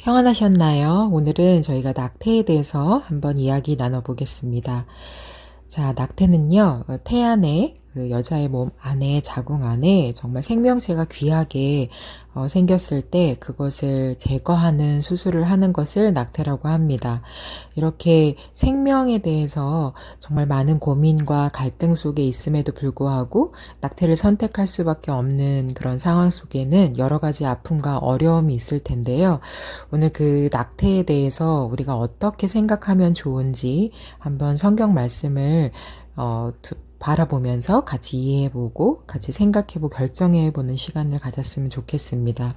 평안하셨나요? 오늘은 저희가 낙태에 대해서 한번 이야기 나눠보겠습니다. 자, 낙태는요, 태 안에, 그 여자의 몸 안에, 자궁 안에 정말 생명체가 귀하게 생겼을 때 그것을 제거하는 수술을 하는 것을 낙태라고 합니다. 이렇게 생명에 대해서 정말 많은 고민과 갈등 속에 있음에도 불구하고 낙태를 선택할 수밖에 없는 그런 상황 속에는 여러 가지 아픔과 어려움이 있을 텐데요. 오늘 그 낙태에 대해서 우리가 어떻게 생각하면 좋은지 한번 성경 말씀을 바라보면서 같이 이해해보고 같이 생각해보고 결정해보는 시간을 가졌으면 좋겠습니다.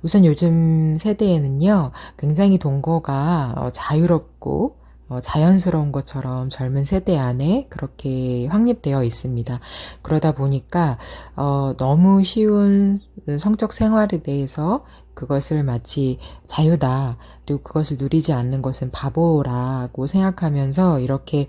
우선 요즘 세대에는요, 굉장히 동거가 자유롭고 자연스러운 것처럼 젊은 세대 안에 그렇게 확립되어 있습니다. 그러다 보니까 너무 쉬운 성적 생활에 대해서 그것을 마치 자유다, 그리고 그것을 누리지 않는 것은 바보라고 생각하면서 이렇게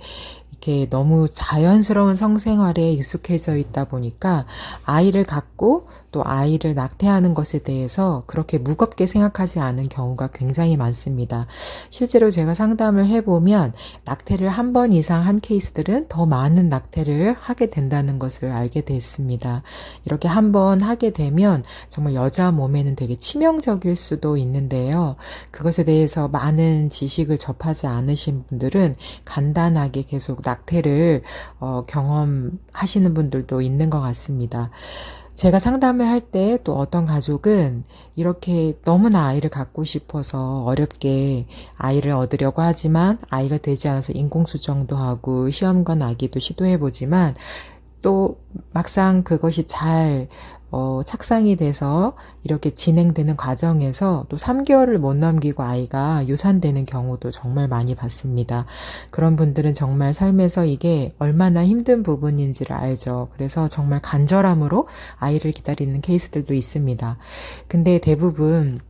너무 자연스러운 성생활에 익숙해져 있다 보니까 아이를 갖고 또 아이를 낙태하는 것에 대해서 그렇게 무겁게 생각하지 않은 경우가 굉장히 많습니다. 실제로 제가 상담을 해보면 낙태를 한 번 이상 한 케이스들은 더 많은 낙태를 하게 된다는 것을 알게 됐습니다. 이렇게 한 번 하게 되면 정말 여자 몸에는 되게 치명적일 수도 있는데요. 그것에 대해서 많은 지식을 접하지 않으신 분들은 간단하게 계속 낙태를 경험하시는 분들도 있는 것 같습니다. 제가 상담을 할 때 또 어떤 가족은 이렇게 너무나 아이를 갖고 싶어서 어렵게 아이를 얻으려고 하지만 아이가 되지 않아서 인공수정도 하고 시험관 아기도 시도해보지만 또 막상 그것이 잘 착상이 돼서 이렇게 진행되는 과정에서 또 3개월을 못 넘기고 아이가 유산되는 경우도 정말 많이 봤습니다. 그런 분들은 정말 삶에서 이게 얼마나 힘든 부분인지를 알죠. 그래서 정말 간절함으로 아이를 기다리는 케이스들도 있습니다. 근데 대부분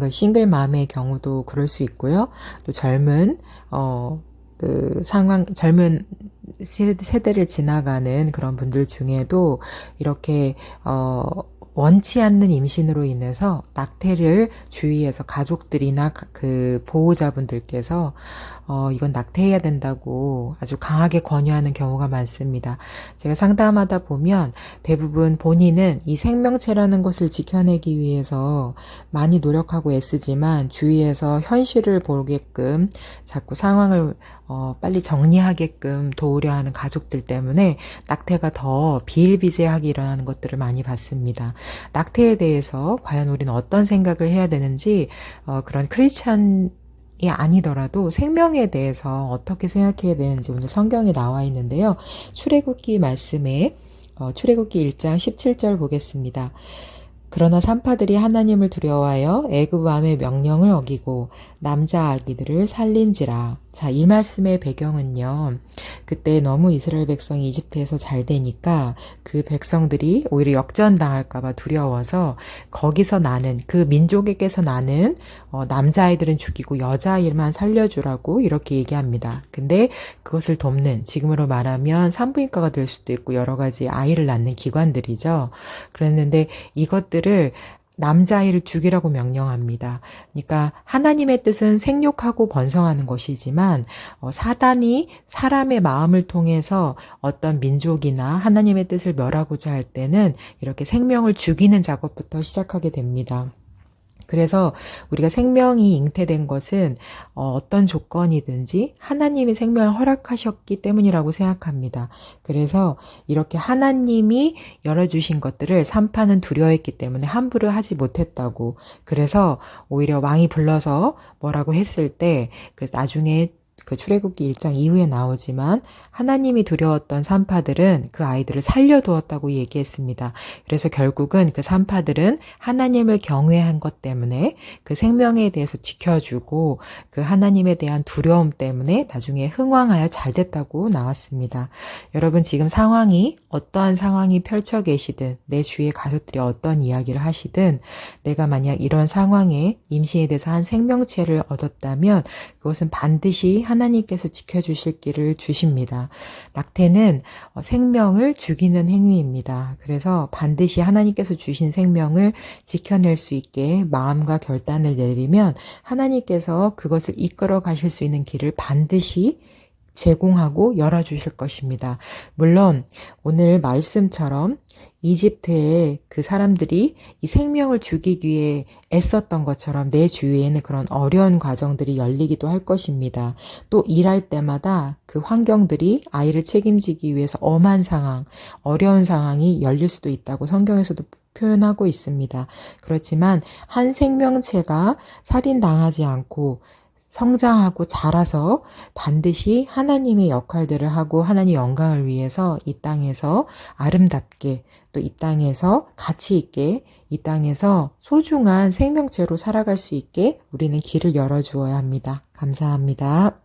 싱글맘의 경우도 그럴 수 있고요. 또 젊은 젊은 세대를 지나가는 그런 분들 중에도 이렇게 원치 않는 임신으로 인해서 낙태를 주위에서 가족들이나 그 보호자분들께서 이건 낙태해야 된다고 아주 강하게 권유하는 경우가 많습니다. 제가 상담하다 보면 대부분 본인은 이 생명체라는 것을 지켜내기 위해서 많이 노력하고 애쓰지만 주위에서 현실을 보게끔 자꾸 상황을 빨리 정리하게끔 도우려 하는 가족들 때문에 낙태가 더 비일비재하게 일어나는 것들을 많이 봤습니다. 낙태에 대해서 과연 우리는 어떤 생각을 해야 되는지 그런 크리스찬이 아니더라도 생명에 대해서 어떻게 생각해야 되는지 오늘 성경에 나와 있는데요. 출애굽기 말씀에 출애굽기 1장 17절 보겠습니다. 그러나 산파들이 하나님을 두려워하여 애굽 왕의 명령을 어기고 남자 아기들을 살린지라. 자, 이 말씀의 배경은요. 그때 너무 이스라엘 백성이 이집트에서 잘 되니까 그 백성들이 오히려 역전당할까 봐 두려워서 거기서 나는 그 민족에게서 나는 남자아이들은 죽이고 여자아이만 살려주라고 이렇게 얘기합니다. 근데 그것을 돕는 지금으로 말하면 산부인과가 될 수도 있고 여러 가지 아이를 낳는 기관들이죠. 그랬는데 이것들을 남자아이를 죽이라고 명령합니다. 그러니까 하나님의 뜻은 생육하고 번성하는 것이지만 사단이 사람의 마음을 통해서 어떤 민족이나 하나님의 뜻을 멸하고자 할 때는 이렇게 생명을 죽이는 작업부터 시작하게 됩니다. 그래서 우리가 생명이 잉태된 것은 어떤 조건이든지 하나님이 생명을 허락하셨기 때문이라고 생각합니다. 그래서 이렇게 하나님이 열어주신 것들을 산파는 두려워했기 때문에 함부로 하지 못했다고. 그래서 오히려 왕이 불러서 뭐라고 했을 때 나중에 그 출애굽기 1장 이후에 나오지만 하나님이 두려웠던 산파들은 그 아이들을 살려두었다고 얘기했습니다. 그래서 결국은 그 산파들은 하나님을 경외한 것 때문에 그 생명에 대해서 지켜주고 그 하나님에 대한 두려움 때문에 나중에 흥왕하여 잘 됐다고 나왔습니다. 여러분 지금 상황이 어떠한 상황이 펼쳐 계시든 내 주위의 가족들이 어떤 이야기를 하시든 내가 만약 이런 상황에 임신에 대해서 한 생명체를 얻었다면 그것은 반드시 하나님께서 지켜주실 길을 주십니다. 낙태는 생명을 죽이는 행위입니다. 그래서 반드시 하나님께서 주신 생명을 지켜낼 수 있게 마음과 결단을 내리면 하나님께서 그것을 이끌어 가실 수 있는 길을 반드시 제공하고 열어주실 것입니다. 물론 오늘 말씀처럼 이집트의 그 사람들이 이 생명을 죽이기 위해 애썼던 것처럼 내 주위에는 그런 어려운 과정들이 열리기도 할 것입니다. 또 일할 때마다 그 환경들이 아이를 책임지기 위해서 엄한 상황, 어려운 상황이 열릴 수도 있다고 성경에서도 표현하고 있습니다. 그렇지만 한 생명체가 살인당하지 않고 성장하고 자라서 반드시 하나님의 역할들을 하고 하나님 영광을 위해서 이 땅에서 아름답게 또 이 땅에서 가치 있게 이 땅에서 소중한 생명체로 살아갈 수 있게 우리는 길을 열어주어야 합니다. 감사합니다.